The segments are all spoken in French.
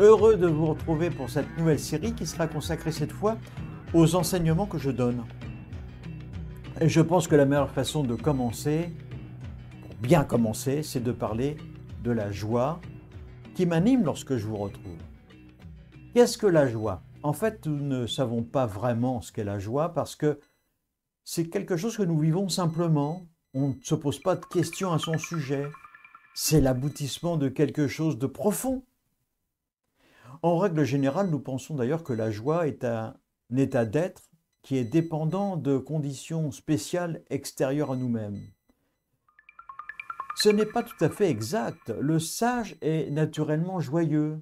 Heureux de vous retrouver pour cette nouvelle série qui sera consacrée cette fois aux enseignements que je donne. Et je pense que la meilleure façon de commencer, pour bien commencer, c'est de parler de la joie qui m'anime lorsque je vous retrouve. Qu'est-ce que la joie? En fait, nous ne savons pas vraiment ce qu'est la joie parce que c'est quelque chose que nous vivons simplement. On ne se pose pas de questions à son sujet. C'est l'aboutissement de quelque chose de profond. En règle générale, nous pensons d'ailleurs que la joie est un état d'être qui est dépendant de conditions spéciales extérieures à nous-mêmes. Ce n'est pas tout à fait exact. Le sage est naturellement joyeux.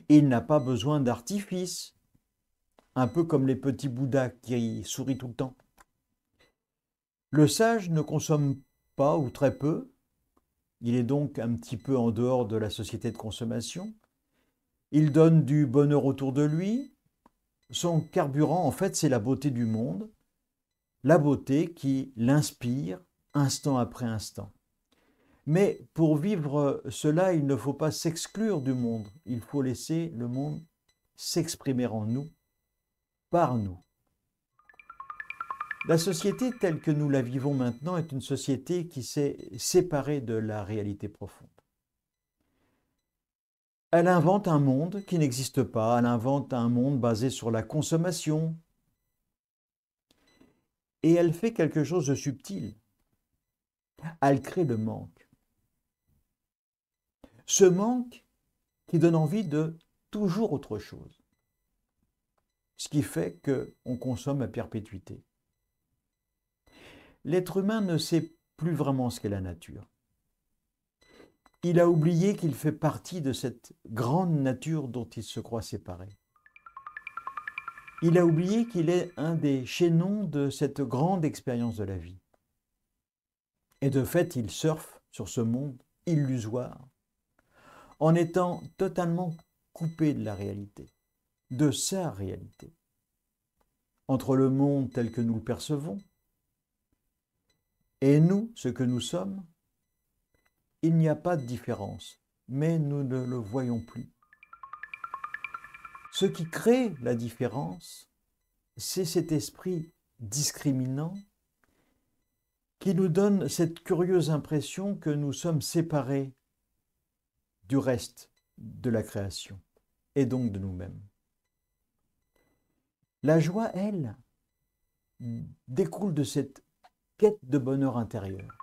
Il n'a pas besoin d'artifice, un peu comme les petits Bouddhas qui sourient tout le temps. Le sage ne consomme pas ou très peu. Il est donc un petit peu en dehors de la société de consommation. Il donne du bonheur autour de lui. Son carburant, en fait, c'est la beauté du monde, la beauté qui l'inspire instant après instant. Mais pour vivre cela, il ne faut pas s'exclure du monde. Il faut laisser le monde s'exprimer en nous, par nous. La société telle que nous la vivons maintenant est une société qui s'est séparée de la réalité profonde. Elle invente un monde qui n'existe pas, elle invente un monde basé sur la consommation. Et elle fait quelque chose de subtil. Elle crée le manque. Ce manque qui donne envie de toujours autre chose. Ce qui fait qu'on consomme à perpétuité. L'être humain ne sait plus vraiment ce qu'est la nature. Il a oublié qu'il fait partie de cette grande nature dont il se croit séparé. Il a oublié qu'il est un des chaînons de cette grande expérience de la vie. Et de fait, il surfe sur ce monde illusoire en étant totalement coupé de la réalité, de sa réalité. Entre le monde tel que nous le percevons et nous, ce que nous sommes, il n'y a pas de différence, mais nous ne le voyons plus. Ce qui crée la différence, c'est cet esprit discriminant qui nous donne cette curieuse impression que nous sommes séparés du reste de la création et donc de nous-mêmes. La joie, elle, découle de cette quête de bonheur intérieur.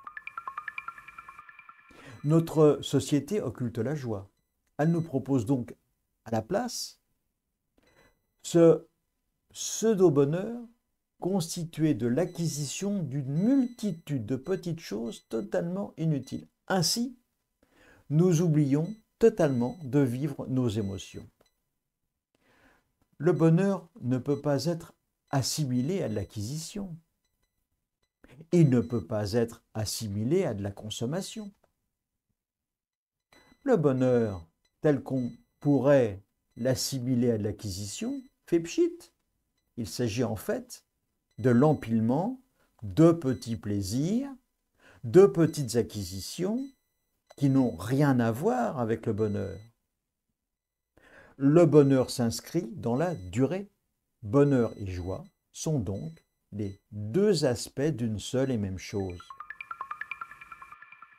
Notre société occulte la joie. Elle nous propose donc à la place ce pseudo-bonheur constitué de l'acquisition d'une multitude de petites choses totalement inutiles. Ainsi, nous oublions totalement de vivre nos émotions. Le bonheur ne peut pas être assimilé à de l'acquisition. Il ne peut pas être assimilé à de la consommation. Le bonheur, tel qu'on pourrait l'assimiler à de l'acquisition, fait pchit. Il s'agit en fait de l'empilement de petits plaisirs, de petites acquisitions qui n'ont rien à voir avec le bonheur. Le bonheur s'inscrit dans la durée. Bonheur et joie sont donc les deux aspects d'une seule et même chose.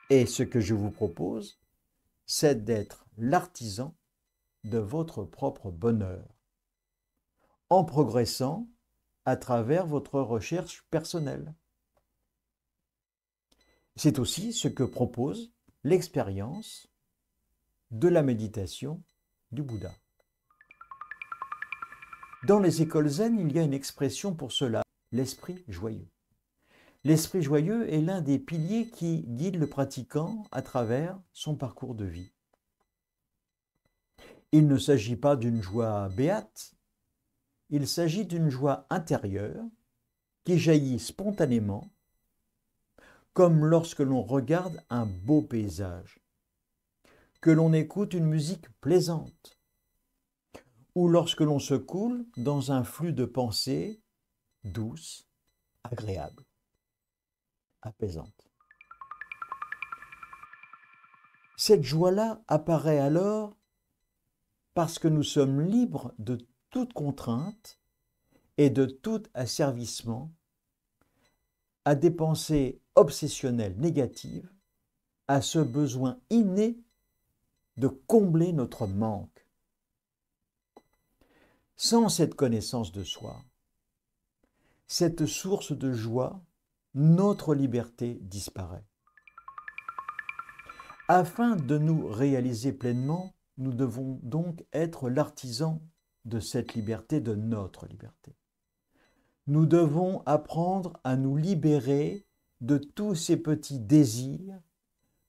Et ce que je vous propose, c'est d'être l'artisan de votre propre bonheur, en progressant à travers votre recherche personnelle. C'est aussi ce que propose l'expérience de la méditation du Bouddha. Dans les écoles zen, il y a une expression pour cela, l'esprit joyeux. L'esprit joyeux est l'un des piliers qui guide le pratiquant à travers son parcours de vie. Il ne s'agit pas d'une joie béate, il s'agit d'une joie intérieure qui jaillit spontanément, comme lorsque l'on regarde un beau paysage, que l'on écoute une musique plaisante, ou lorsque l'on se coule dans un flux de pensées douces, agréables, apaisantes. Cette joie-là apparaît alors parce que nous sommes libres de toute contrainte et de tout asservissement à des pensées obsessionnelles négatives, à ce besoin inné de combler notre manque. Sans cette connaissance de soi, cette source de joie, notre liberté disparaît. Afin de nous réaliser pleinement, nous devons donc être l'artisan de cette liberté, de notre liberté. Nous devons apprendre à nous libérer de tous ces petits désirs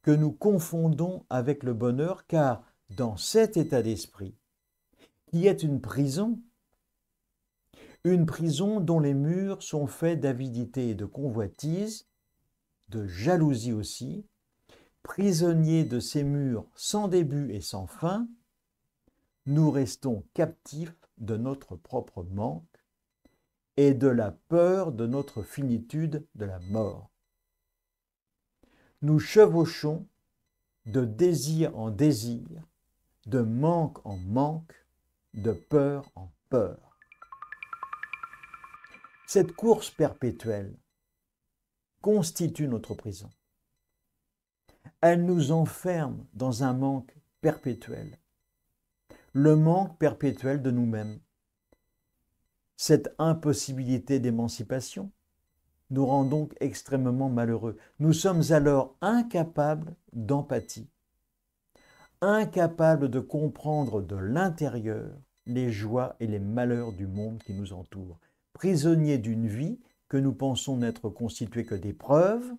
que nous confondons avec le bonheur, car dans cet état d'esprit, qui est une prison dont les murs sont faits d'avidité et de convoitise, de jalousie aussi, prisonniers de ces murs sans début et sans fin, nous restons captifs de notre propre manque et de la peur de notre finitude de la mort. Nous chevauchons de désir en désir, de manque en manque, de peur en peur. Cette course perpétuelle constitue notre prison. Elle nous enferme dans un manque perpétuel, le manque perpétuel de nous-mêmes. Cette impossibilité d'émancipation nous rend donc extrêmement malheureux. Nous sommes alors incapables d'empathie, incapables de comprendre de l'intérieur les joies et les malheurs du monde qui nous entoure, prisonniers d'une vie que nous pensons n'être constituée que d'épreuves,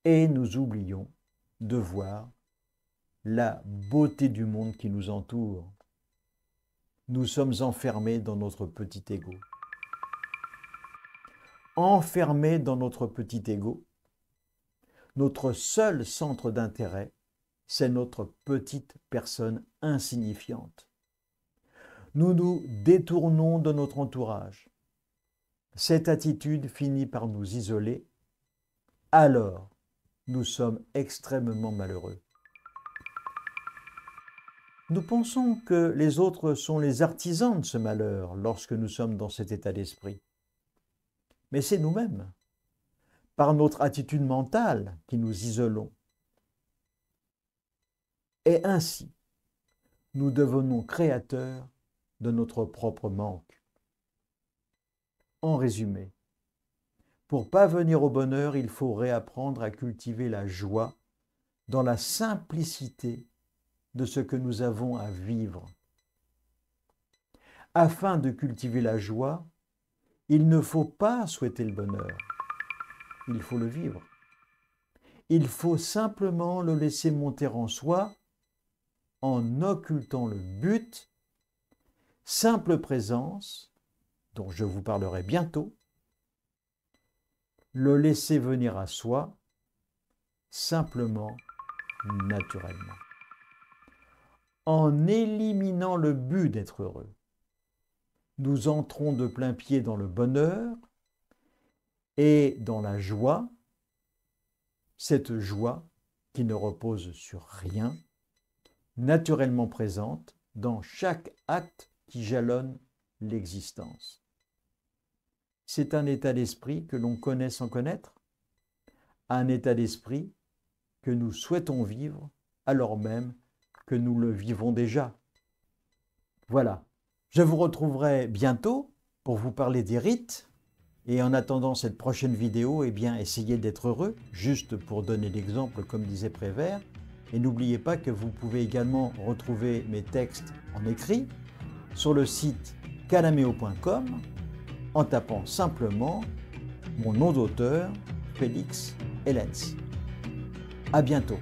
et nous oublions de voir la beauté du monde qui nous entoure. Nous sommes enfermés dans notre petit ego. Enfermés dans notre petit ego, notre seul centre d'intérêt, c'est notre petite personne insignifiante. Nous nous détournons de notre entourage. Cette attitude finit par nous isoler. Alors, nous sommes extrêmement malheureux. Nous pensons que les autres sont les artisans de ce malheur lorsque nous sommes dans cet état d'esprit. Mais c'est nous-mêmes, par notre attitude mentale, qui nous isolons. Et ainsi, nous devenons créateurs de notre propre manque. En résumé, pour parvenir au bonheur, il faut réapprendre à cultiver la joie dans la simplicité de ce que nous avons à vivre. Afin de cultiver la joie, il ne faut pas souhaiter le bonheur, il faut le vivre. Il faut simplement le laisser monter en soi en occultant le but, simple présence, dont je vous parlerai bientôt, le laisser venir à soi, simplement, naturellement. En éliminant le but d'être heureux, nous entrons de plein pied dans le bonheur et dans la joie, cette joie qui ne repose sur rien, naturellement présente dans chaque acte qui jalonne l'existence. C'est un état d'esprit que l'on connaît sans connaître, un état d'esprit que nous souhaitons vivre alors même que nous le vivons déjà. Voilà, je vous retrouverai bientôt pour vous parler des rites. Et en attendant cette prochaine vidéo, eh bien, essayez d'être heureux, juste pour donner l'exemple comme disait Prévert. Et n'oubliez pas que vous pouvez également retrouver mes textes en écrit sur le site calameo.com en tapant simplement mon nom d'auteur, Félix Hellens. À bientôt.